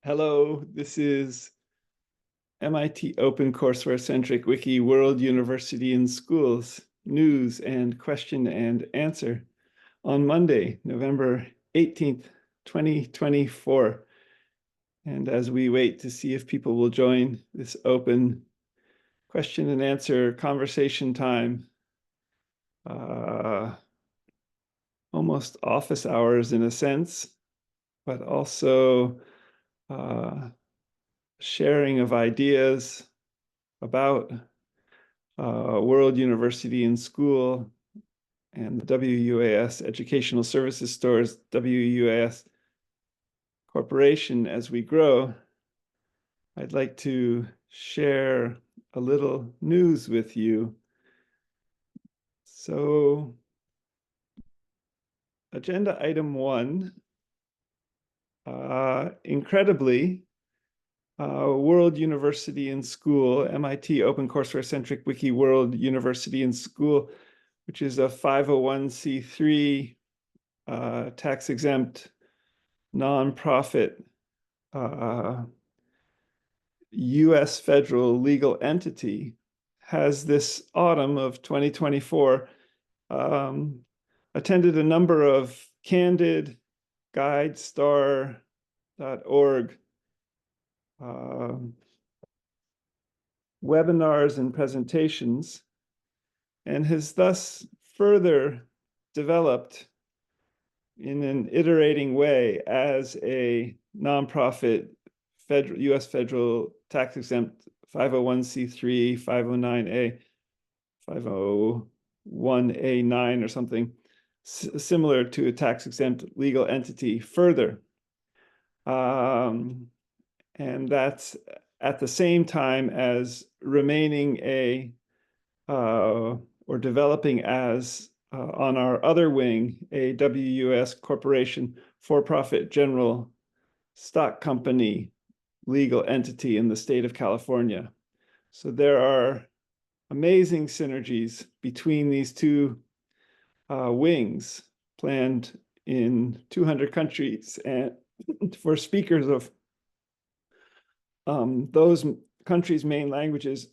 Hello, this is MIT OpenCourseWare-centric Wiki World University in Schools news and question and answer on Monday, November 18th, 2024. And as we wait to see if people will join this open question and answer conversation time, almost office hours in a sense, but also sharing of ideas about World University in School and the WUAS Educational Services Stores, WUAS Corporation as we grow. I'd like to share a little news with you. So, agenda item 1, incredibly, World University in School, MIT OpenCourseWare-centric Wiki World University in School, which is a 501c3 tax-exempt nonprofit U.S. federal legal entity, has this autumn of 2024 attended a number of candid guidestar.org webinars and presentations, and has thus further developed in an iterating way as a nonprofit U.S. federal tax-exempt 501c3, 509A, 501A9 or something, similar to a tax-exempt legal entity further. And that's at the same time as remaining or developing as on our other wing, a WUS corporation for-profit general stock company legal entity in the state of California. So there are amazing synergies between these two wings planned in 200 countries and for speakers of those countries' main languages,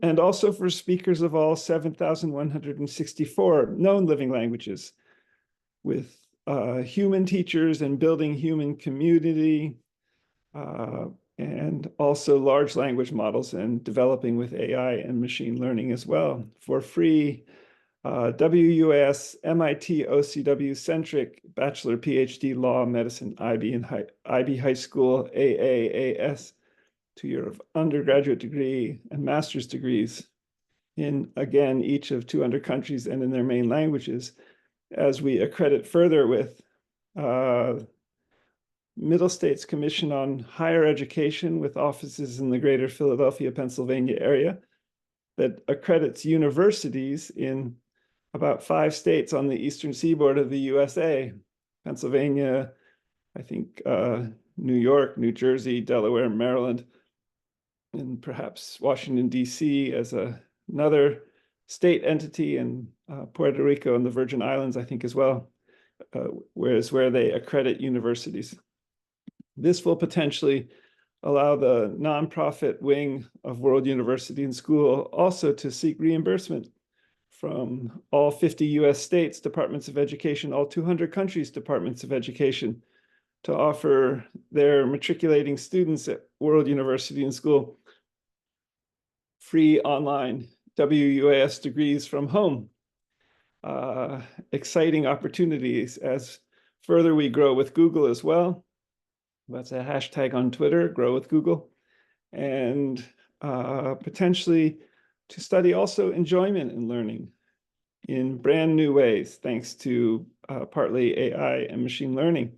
and also for speakers of all 7,164 known living languages, with human teachers and building human community, and also large language models and developing with AI and machine learning as well for free. WUAS, MIT, OCW-centric Bachelor, PhD, Law, Medicine, IB High School, AAAS, 2-year undergraduate degree and master's degrees in, again, each of 200 countries and in their main languages, as we accredit further with Middle States Commission on Higher Education with offices in the greater Philadelphia, Pennsylvania area that accredits universities in about 5 states on the eastern seaboard of the USA, Pennsylvania, I think New York, New Jersey, Delaware, Maryland, and perhaps Washington, D.C. as another state entity, and Puerto Rico and the Virgin Islands, I think, as well, where they accredit universities. This will potentially allow the nonprofit wing of World University in School also to seek reimbursement from all 50 US states, departments of education, all 200 countries, departments of education, to offer their matriculating students at World University in School free online WUAS degrees from home. Exciting opportunities as further we grow with Google as well. That's a hashtag on Twitter, grow with Google, and potentially to study also enjoyment in learning in brand new ways, thanks to partly AI and machine learning.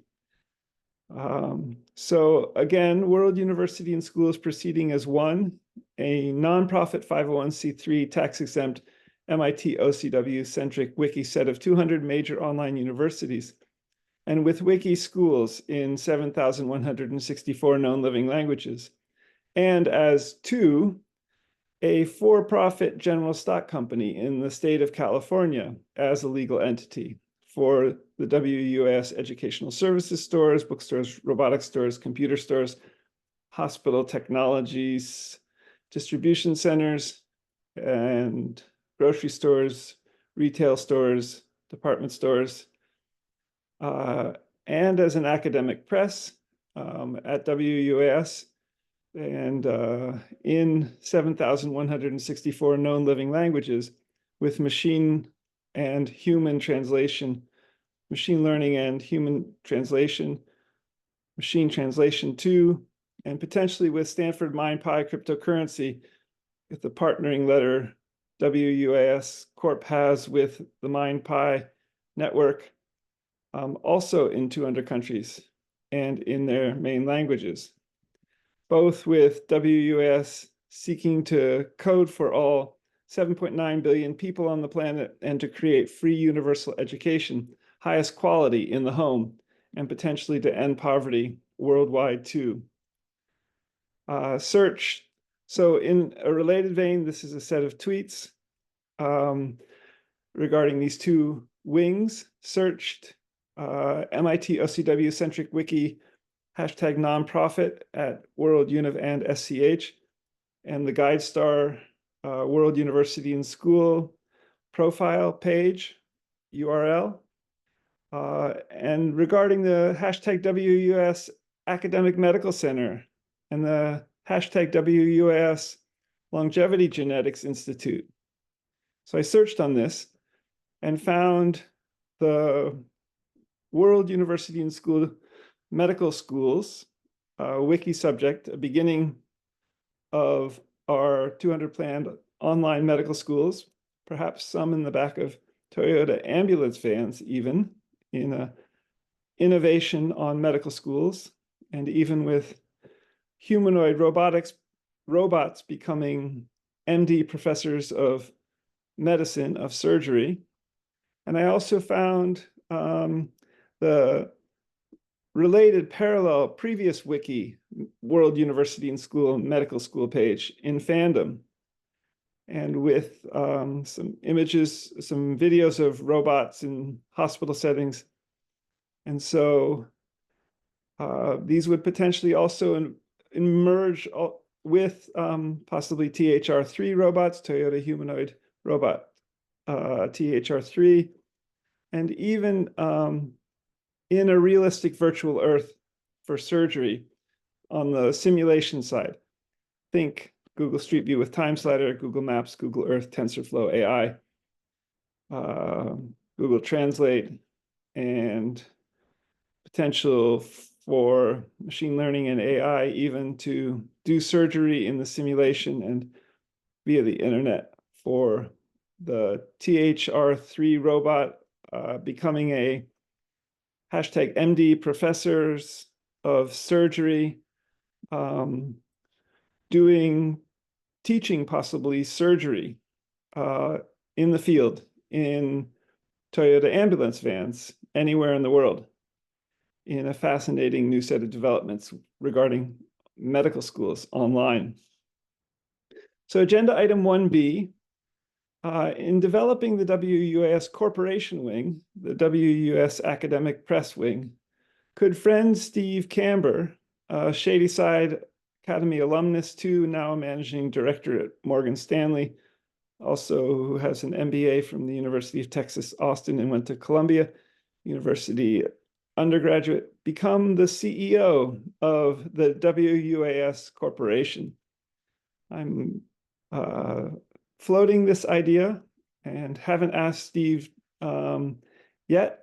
So again, World University in School is proceeding as one, a nonprofit 501c3 tax-exempt MIT OCW-centric wiki set of 200 major online universities, and with wiki schools in 7,164 known living languages, and as two, a for-profit general stock company in the state of California as a legal entity for the WUS educational services stores, bookstores, robotics stores, computer stores, hospital technologies, distribution centers, and grocery stores, retail stores, department stores, and as an academic press at WUAS, and in 7,164 known living languages, with machine and human translation, machine learning and human translation, machine translation too, and potentially with Stanford MindPy cryptocurrency, with the partnering letter WUAS Corp has with the MindPy network, also in 200 countries and in their main languages, both with WUAS seeking to code for all 7.9 billion people on the planet and to create free universal education, highest quality in the home, and potentially to end poverty worldwide too. Search. So in a related vein, this is a set of tweets regarding these two wings. Searched MIT OCW centric wiki hashtag nonprofit at World Univ and SCH, and the GuideStar World University and School profile page URL. And regarding the hashtag WUS Academic Medical Center and the hashtag WUS Longevity Genetics Institute. So I searched on this and found the World University and School Medical Schools wiki subject, a beginning of our 200 planned online medical schools, perhaps some in the back of Toyota ambulance vans, even in a innovation on medical schools, and even with humanoid robots becoming MD professors of medicine, of surgery. And I also found the related parallel previous wiki, World University and School Medical School page in fandom, and with some images, some videos of robots in hospital settings. And so these would potentially also emerge with possibly THR3 robots, Toyota humanoid robot THR3, and even in a realistic virtual Earth for surgery on the simulation side. Think Google Street View with Time Slider, Google Maps, Google Earth, TensorFlow AI, Google Translate, and potential for machine learning and AI even to do surgery in the simulation and via the internet, for the THR3 robot becoming a hashtag MD professors of surgery, teaching possibly surgery in the field in Toyota ambulance vans anywhere in the world, in a fascinating new set of developments regarding medical schools online. So agenda item 1B, in developing the WUAS Corporation Wing, the WUAS Academic Press Wing, could friend Steve Camber, Shady Side Academy alumnus too, now a managing director at Morgan Stanley, also who has an MBA from the University of Texas, Austin, and went to Columbia University undergraduate, become the CEO of the WUAS Corporation. I'm floating this idea and haven't asked Steve yet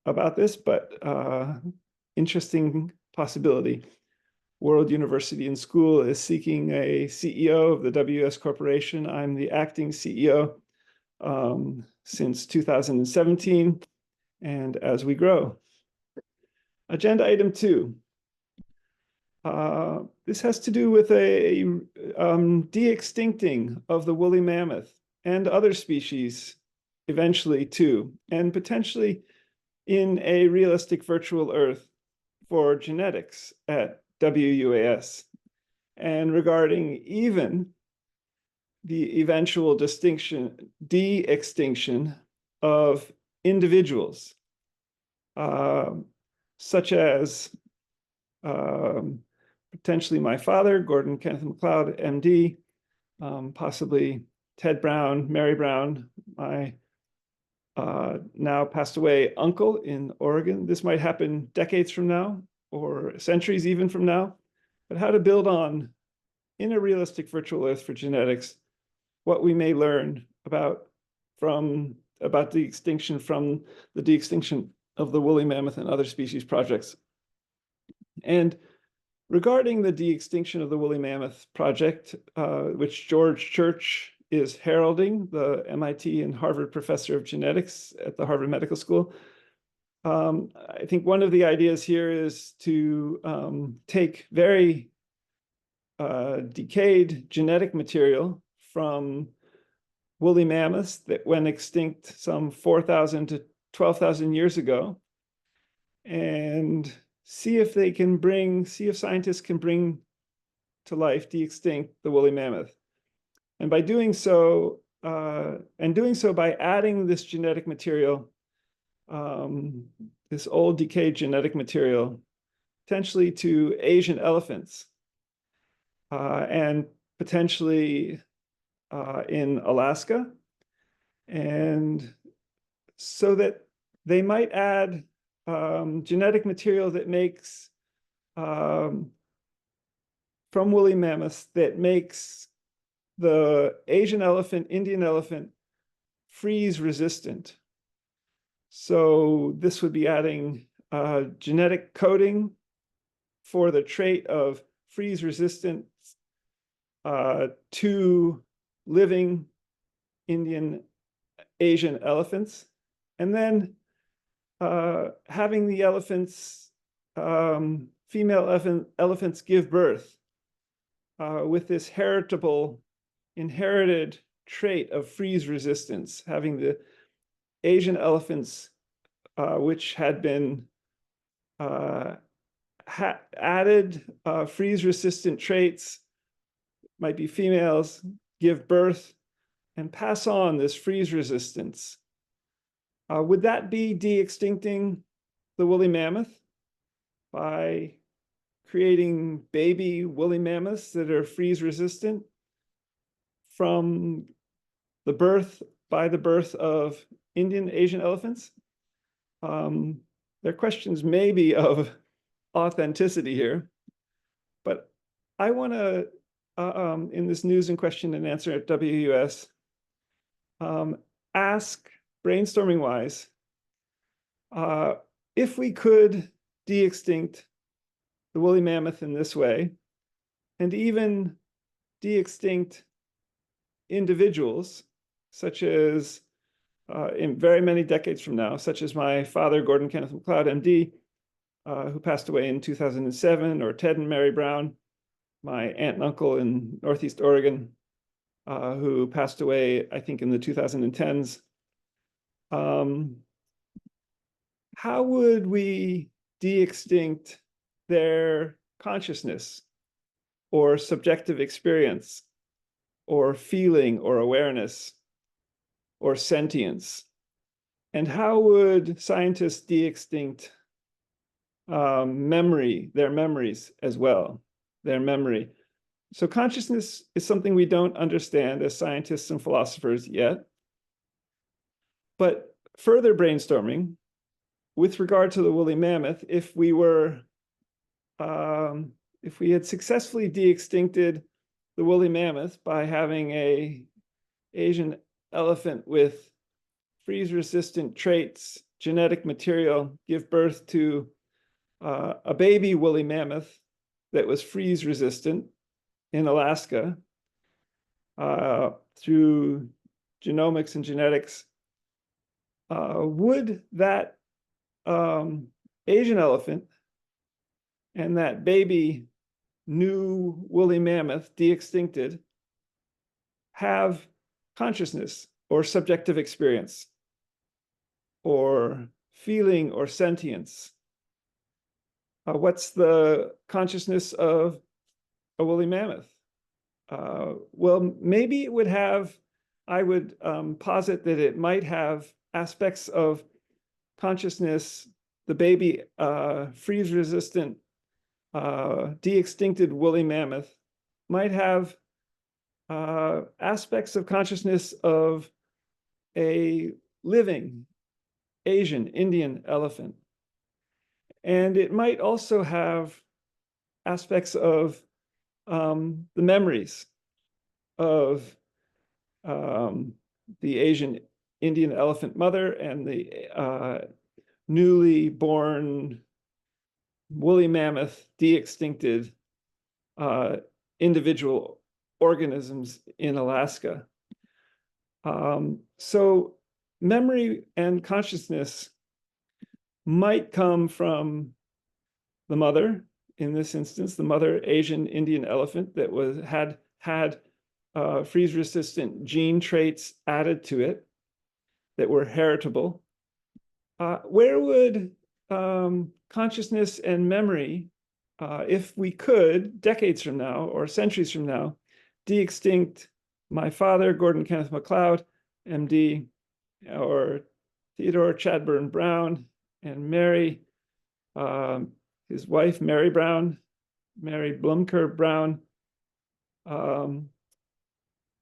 about this, but interesting possibility. World University and School is seeking a CEO of the WUAS Corporation. I'm the acting CEO since 2017, and as we grow. Agenda item 2. This has to do with a de-extincting of the woolly mammoth and other species eventually too, and potentially in a realistic virtual Earth for genetics at WUAS, and regarding even the eventual de-extinction of individuals, such as potentially my father, Gordon Kenneth MacLeod, MD, possibly Ted Brown, Mary Brown, my now passed away uncle in Oregon. This might happen decades from now or centuries even from now, but how to build on, in a realistic virtual earth for genetics, what we may learn about the extinction from the de-extinction of the woolly mammoth and other species projects. And regarding the de-extinction of the woolly mammoth project, which George Church is heralding, the MIT and Harvard professor of genetics at the Harvard Medical School, I think one of the ideas here is to take very decayed genetic material from woolly mammoths that went extinct some 4,000 to 12,000 years ago, and see if scientists can bring to life, de-extinct the woolly mammoth. And by doing so, by adding this genetic material, this old decayed genetic material, potentially to Asian elephants, and potentially in Alaska, and so that they might add genetic material that makes from woolly mammoths that makes the Asian elephant, Indian elephant, freeze resistant. So this would be adding genetic coding for the trait of freeze resistant to living Indian, Asian elephants, and then having the female elephants give birth with this inherited trait of freeze resistance, having the Asian elephants, which had been added freeze resistant traits, might be females, give birth and pass on this freeze resistance. Would that be de-extincting the woolly mammoth by creating baby woolly mammoths that are freeze resistant from the birth of Indian, Asian elephants? There are questions maybe of authenticity here, but I want to, in this news and question and answer at WUS, ask, brainstorming wise, if we could de-extinct the woolly mammoth in this way, and even de-extinct individuals, such as in very many decades from now, such as my father, Gordon Kenneth MacLeod, MD, who passed away in 2007, or Ted and Mary Brown, my aunt and uncle in Northeast Oregon, who passed away, I think, in the 2010s. How would we de-extinct their consciousness or subjective experience or feeling or awareness or sentience? And how would scientists de-extinct their memories as well, their memory? So consciousness is something we don't understand as scientists and philosophers yet. But further brainstorming with regard to the woolly mammoth, if we had successfully de-extincted the woolly mammoth by having an Asian elephant with freeze-resistant traits, genetic material, give birth to a baby woolly mammoth that was freeze-resistant in Alaska through genomics and genetics, would that Asian elephant and that baby new woolly mammoth de-extincted have consciousness or subjective experience or feeling or sentience? What's the consciousness of a woolly mammoth? Well, maybe it would have, I would posit that it might have aspects of consciousness, the baby freeze-resistant de-extincted woolly mammoth might have aspects of consciousness of a living Asian Indian elephant. And it might also have aspects of the memories of the Asian Indian elephant mother and the newly born woolly mammoth de-extincted individual organisms in Alaska. So memory and consciousness might come from the mother, in this instance, the mother Asian Indian elephant that had freeze-resistant gene traits added to it that were heritable. Where would consciousness and memory, if we could, decades from now or centuries from now, de-extinct my father, Gordon Kenneth MacLeod, MD, or Theodore Chadburn Brown, and Mary, his wife, Mary Brown, Mary Blomker Brown,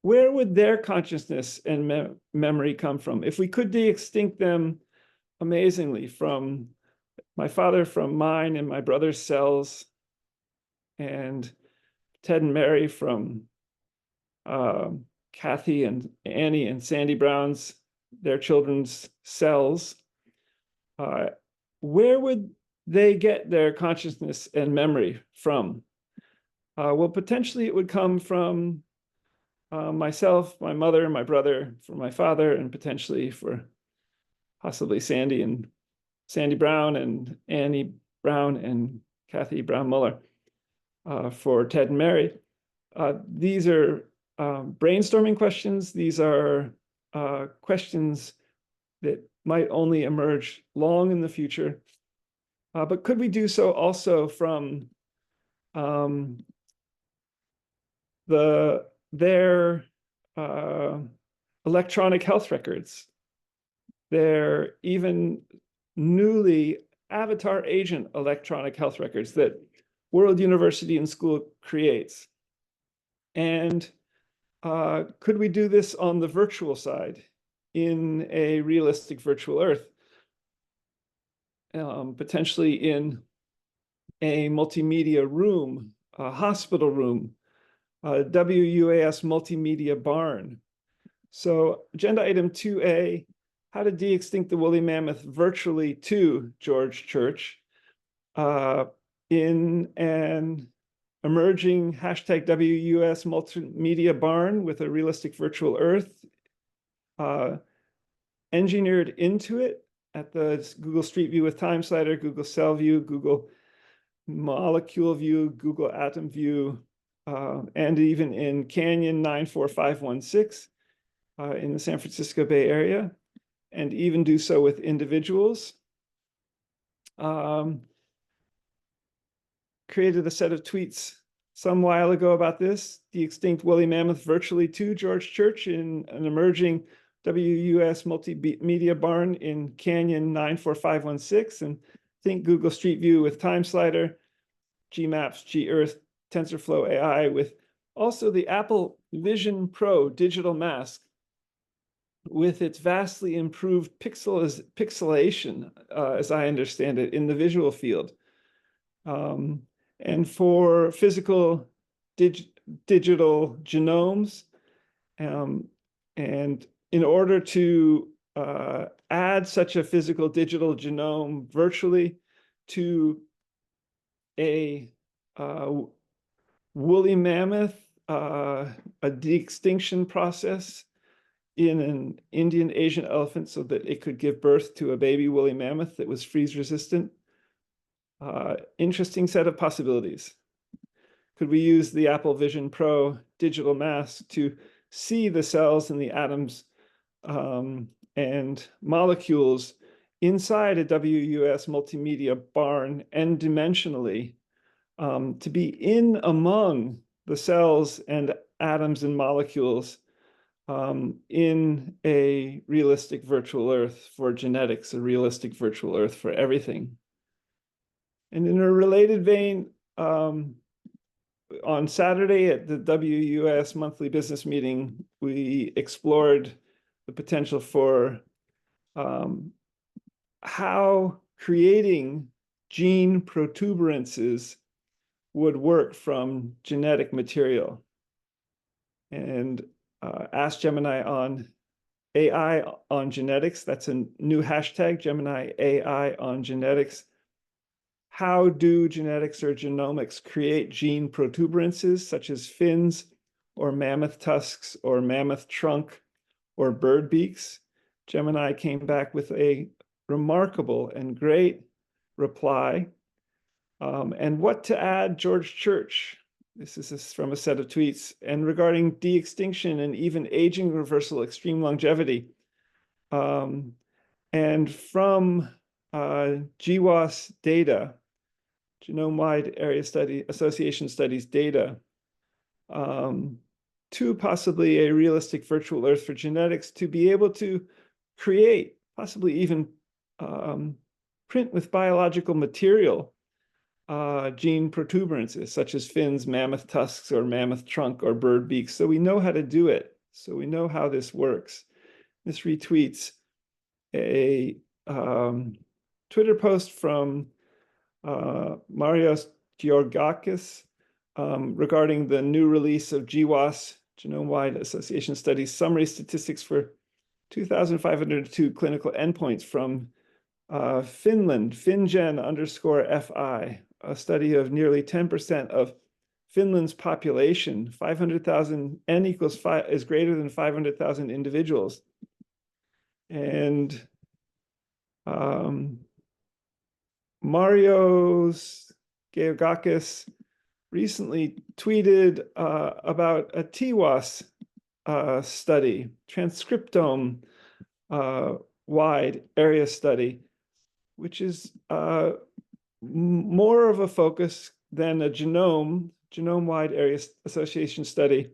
where would their consciousness and memory come from? If we could de-extinct them amazingly from my father, from mine and my brother's cells, and Ted and Mary from Kathy and Annie and Sandy Brown's, their children's cells, where would they get their consciousness and memory from? Well, potentially it would come from myself, my mother, my brother, for my father, and potentially for possibly Sandy Brown and Annie Brown and Kathy Brown Muller for Ted and Mary. These are brainstorming questions. These are questions that might only emerge long in the future. But could we do so also from their electronic health records, their even newly avatar agent electronic health records that World University and School creates? And could we do this on the virtual side in a realistic virtual Earth, potentially in a multimedia room, a hospital room, a WUAS multimedia barn? So agenda item 2A, how to de-extinct the woolly mammoth virtually to George Church in an emerging hashtag WUS multimedia barn with a realistic virtual Earth engineered into it at the Google Street View with Time Slider, Google Cell View, Google Molecule View, Google Atom View, and even in Canyon 94516 in the San Francisco Bay Area, and even do so with individuals. Created a set of tweets some while ago about this, the extinct woolly mammoth virtually to George Church in an emerging WUS multimedia barn in Canyon 94516, and think Google Street View with Time Slider, Gmaps, Gearth, TensorFlow AI, with also the Apple Vision Pro digital mask with its vastly improved pixelation, as I understand it, in the visual field. And for physical digital genomes, and in order to add such a physical digital genome virtually to a woolly mammoth, a de-extinction process in an Indian Asian elephant so that it could give birth to a baby woolly mammoth that was freeze resistant. Interesting set of possibilities. Could we use the Apple Vision Pro digital mask to see the cells and the atoms and molecules inside a WUS multimedia barn n-dimensionally, to be in among the cells and atoms and molecules in a realistic virtual Earth for genetics, a realistic virtual Earth for everything? And in a related vein, on Saturday at the WUS monthly business meeting, we explored the potential for how creating gene protuberances would work from genetic material, and asked Gemini on AI on genetics. That's a new hashtag, Gemini AI on genetics. How do genetics or genomics create gene protuberances such as fins or mammoth tusks or mammoth trunk or bird beaks? Gemini came back with a remarkable and great reply. And what to add, George Church? This is from a set of tweets. And regarding de-extinction and even aging reversal, extreme longevity. And from GWAS data, Genome-Wide Area Study Association Studies data, to possibly a realistic virtual Earth for genetics, to be able to create, possibly even print with biological material, gene protuberances such as fins, mammoth tusks, or mammoth trunk, or bird beaks. So we know how to do it. So we know how this works. This retweets a Twitter post from Marios Georgakis regarding the new release of GWAS, Genome-Wide Association Studies, summary statistics for 2,502 clinical endpoints from Finland, FinGen_FI, a study of nearly 10% of Finland's population. 500,000, N equals 5 is greater than 500,000 individuals. And Marios Georgakis recently tweeted about a TWAS study, transcriptome wide area study, which is more of a focus than a genome-wide area association study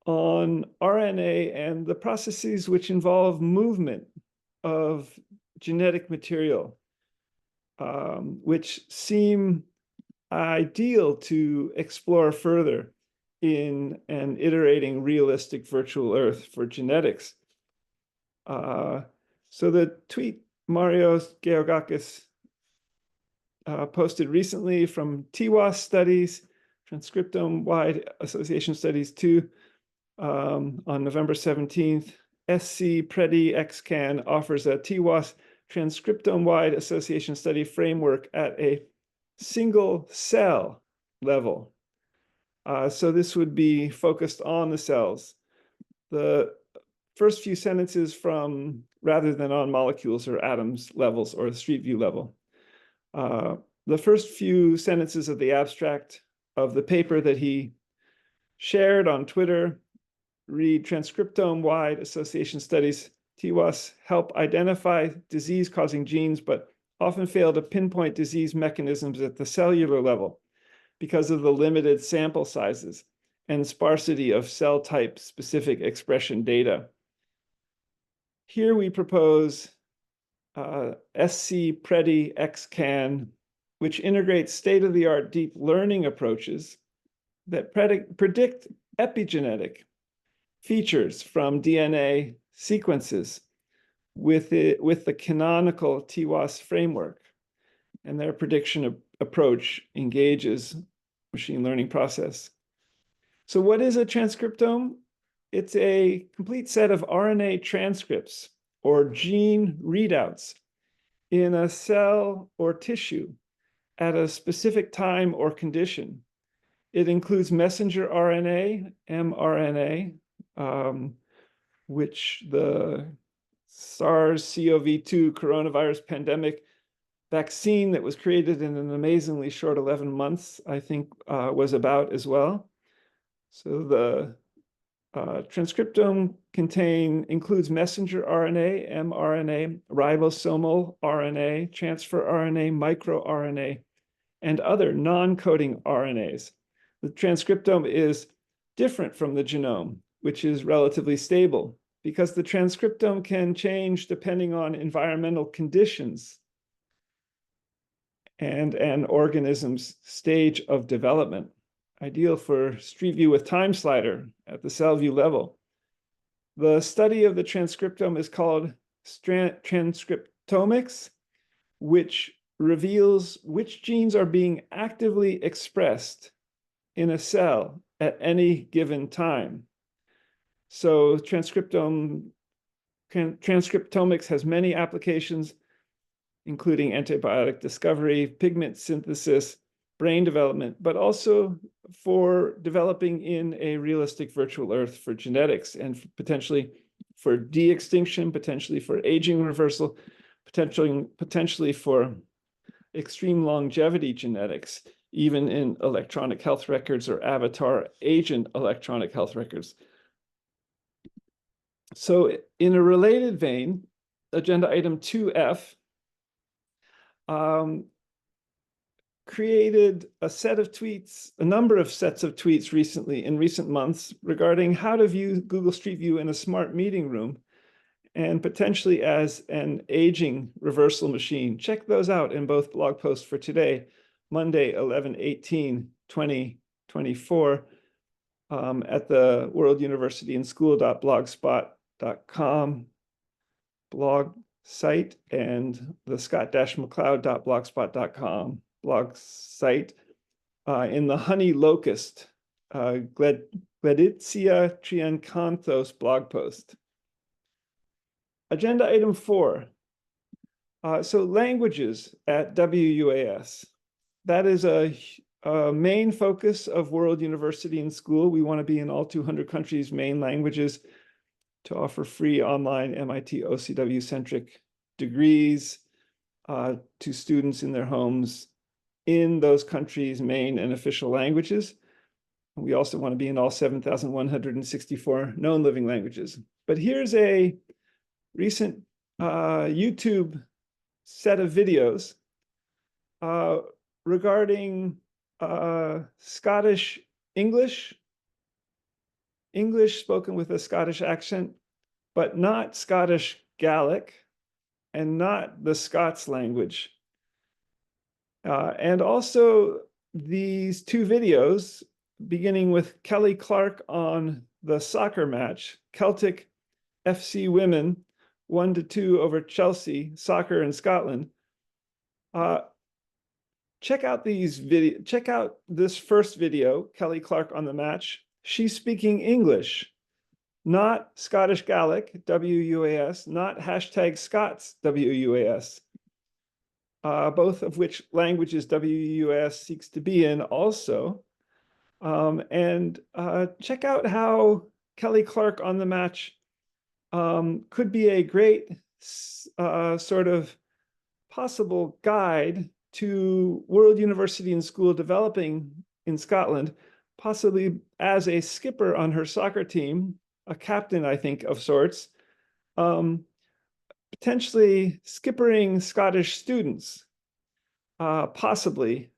on RNA and the processes which involve movement of genetic material, which seem ideal to explore further in an iterating realistic virtual Earth for genetics. So the tweet Marios Georgakis posted recently from TWAS studies, Transcriptome-Wide Association Studies 2, on November 17th. SC Predi XCAN offers a TWAS Transcriptome-Wide Association Study framework at a single cell level. So this would be focused on the cells. The first few sentences from, rather than on molecules or atoms levels or the street view level. The first few sentences of the abstract of the paper that he shared on Twitter read: Transcriptome-Wide Association Studies, TWAS, help identify disease-causing genes, but often fail to pinpoint disease mechanisms at the cellular level because of the limited sample sizes and sparsity of cell type specific expression data. Here we propose SC Predi XCAN, which integrates state-of-the-art deep learning approaches that predict epigenetic features from DNA sequences with the canonical TWAS framework. And their prediction approach engages machine learning process. So what is a transcriptome? It's a complete set of RNA transcripts or gene readouts in a cell or tissue at a specific time or condition. It includes messenger RNA, mRNA, which the SARS-CoV-2 coronavirus pandemic vaccine that was created in an amazingly short 11 months, I think, was about as well. So the transcriptome includes messenger RNA, mRNA, ribosomal RNA, transfer RNA, microRNA, and other non-coding RNAs. The transcriptome is different from the genome, which is relatively stable, because the transcriptome can change depending on environmental conditions. and an organism's stage of development, ideal for Street View with time slider at the cell view level. The study of the transcriptome is called transcriptomics, which reveals which genes are being actively expressed in a cell at any given time. So transcriptomics has many applications, including antibiotic discovery, pigment synthesis, brain development, but also for developing in a realistic virtual Earth for genetics and potentially for de-extinction, potentially for aging reversal, potentially for extreme longevity genetics, even in electronic health records or avatar agent electronic health records. So in a related vein, agenda item 2F created a set of tweets, a number of sets of tweets recently in recent months regarding how to view Google Street View in a smart meeting room and potentially as an aging reversal machine. Check those out in both blog posts for today, Monday, 11/18/2024, at the World University and School.blogspot.com blog site and the scott-mccloud.blogspot.com blog site in the honey locust, Gleditzia triancanthos blog post. Agenda item 4. So languages at WUAS. That is a main focus of World University and School. We want to be in all 200 countries' main languages to offer free online MIT OCW-centric degrees to students in their homes in those countries' main and official languages. We also want to be in all 7,164 known living languages. But here's a recent YouTube set of videos regarding Scottish English spoken with a Scottish accent, but not Scottish Gaelic and not the Scots language. And also these two videos, beginning with Kelly Clark on the soccer match, Celtic FC women 1-2 over Chelsea, soccer in Scotland. Check out this first video, Kelly Clark on the match. She's speaking English, not Scottish Gaelic, WUAS, not #Scots, WUAS, both of which languages WUAS seeks to be in also. And check out how Kelly Clark on the match could be a great sort of possible guide to World University and School developing in Scotland, possibly as a skipper on her soccer team, a captain, I think, of sorts, potentially skippering Scottish students, possibly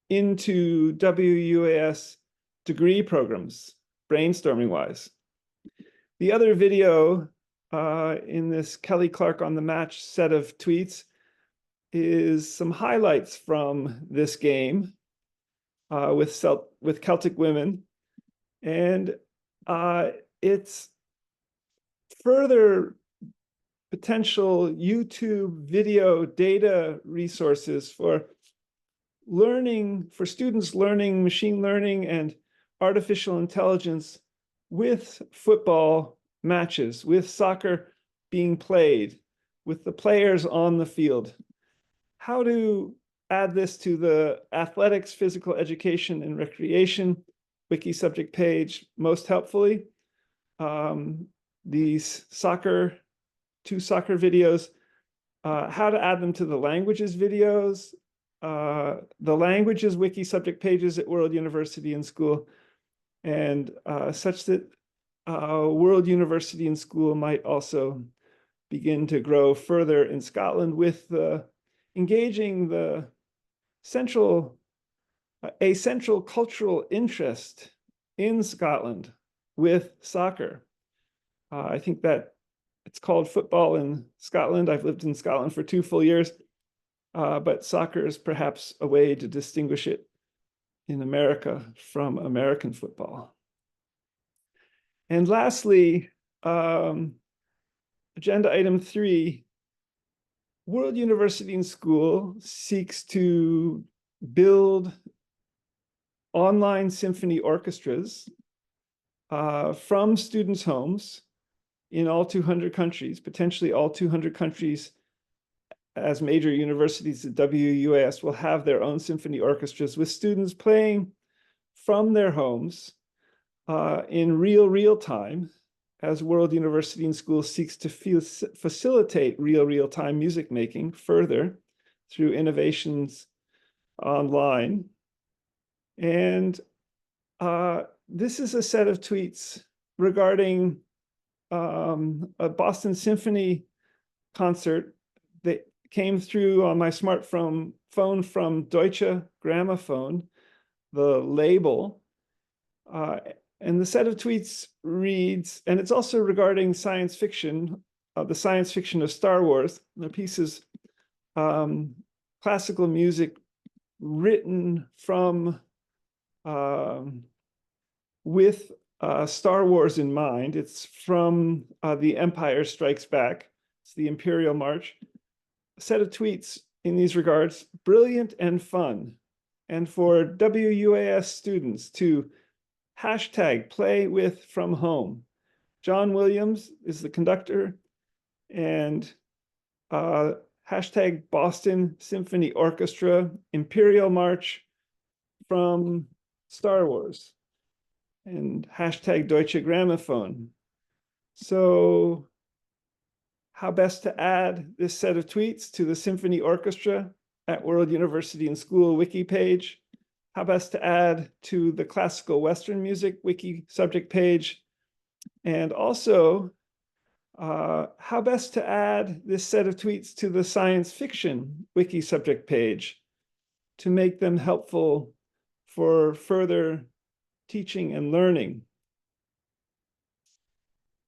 into WUAS degree programs, brainstorming-wise. The other video in this Kelly Clark on the match set of tweets is some highlights from this game with Celtic women. And it's further potential YouTube video data resources for students learning machine learning and artificial intelligence with football matches, with soccer being played, with the players on the field. How to add this to the athletics, physical education, and recreation wiki subject page most helpfully. These two soccer videos, how to add them to the languages videos, the languages wiki subject pages at World University and School, and such that World University and School might also begin to grow further in Scotland with engaging a central cultural interest in Scotland with soccer. I think that it's called football in Scotland. I've lived in Scotland for 2 full years. but soccer is perhaps a way to distinguish it in America from American football. And lastly, agenda item 3, World University and School seeks to build online symphony orchestras from students' homes in all 200 countries, potentially all 200 countries as major universities at WUAS will have their own symphony orchestras with students playing from their homes in real time as World University and School seeks to facilitate real-time music making further through innovations online. And this is a set of tweets regarding a Boston Symphony concert that came through on my smartphone from Deutsche Grammophon, the label. And the set of tweets reads, and it's also regarding science fiction, the science fiction of Star Wars. The piece is classical music written from with Star Wars in mind. It's from The Empire Strikes Back. It's the Imperial March. A set of tweets in these regards, brilliant and fun. And for WUAS students to #PlayWithFromHome. John Williams is the conductor, and #Boston Symphony Orchestra, Imperial March from Star Wars, and #Deutsche Grammophon. So how best to add this set of tweets to the Symphony Orchestra at World University and School wiki page? How best to add to the classical Western music wiki subject page? And also, how best to add this set of tweets to the science fiction wiki subject page to make them helpful for further teaching and learning?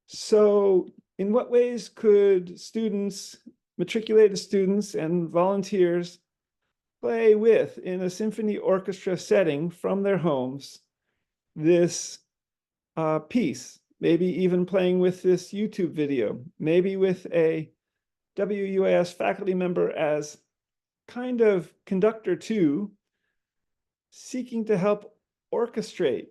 So in what ways could students, matriculated students and volunteers play with, in a symphony orchestra setting from their homes, this piece, maybe even playing with this YouTube video, maybe with a WUAS faculty member as kind of conductor too, seeking to help orchestrate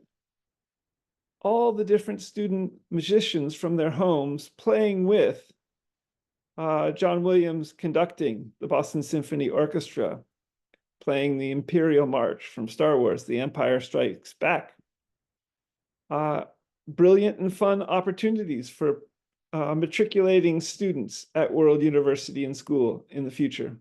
all the different student musicians from their homes playing with John Williams conducting the Boston Symphony Orchestra, playing the Imperial March from Star Wars, The Empire Strikes Back. Brilliant and fun opportunities for matriculating students at World University and School in the future.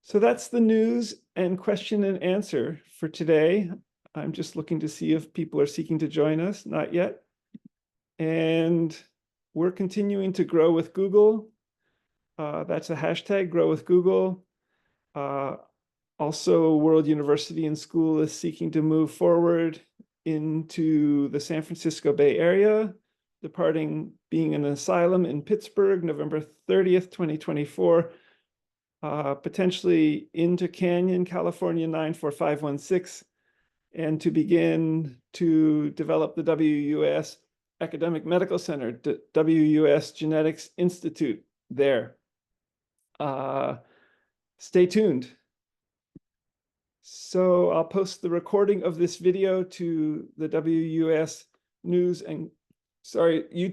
So that's the news and question and answer for today. I'm just looking to see if people are seeking to join us, not yet. And we're continuing to grow with Google. That's a hashtag, grow with Google. Also, World University and School is seeking to move forward into the San Francisco Bay Area, being an asylum in Pittsburgh, November 30th, 2024, potentially into Canyon, California, 94516, and to begin to develop the WUAS Academic Medical Center, WUAS Genetics Institute there. Stay tuned. So I'll post the recording of this video to the WUAS News and,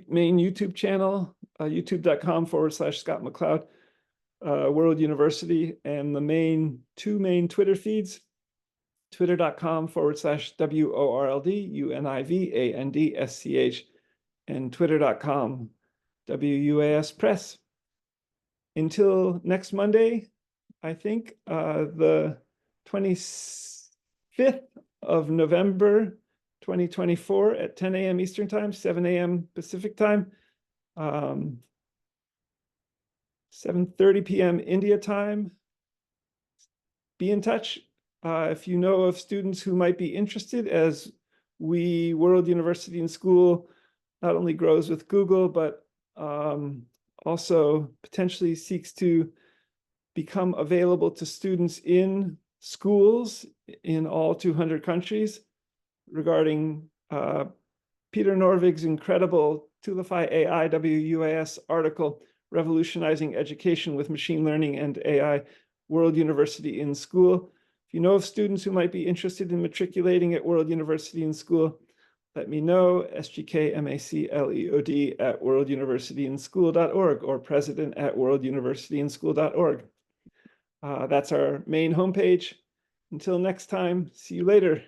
main YouTube channel, youtube.com/Scott McLeod, World University, and the two main Twitter feeds, twitter.com/WORLD, and twitter.com, WUAS Press. Until next Monday, I think, the 25th of November, 2024 at 10 a.m. Eastern Time, 7 a.m. Pacific Time, 7:30 p.m. India Time. Be in touch if you know of students who might be interested, as World University and School not only grows with Google, but also potentially seeks to become available to students in schools in all 200 countries regarding Peter Norvig's incredible Tulify AI WUAS article, Revolutionizing Education with Machine Learning and AI, World University in School. If you know of students who might be interested in matriculating at World University in School, let me know, sgkmacleod@worlduniversityinschool.org or president@worlduniversityinschool.org. That's our main homepage. Until next time, see you later.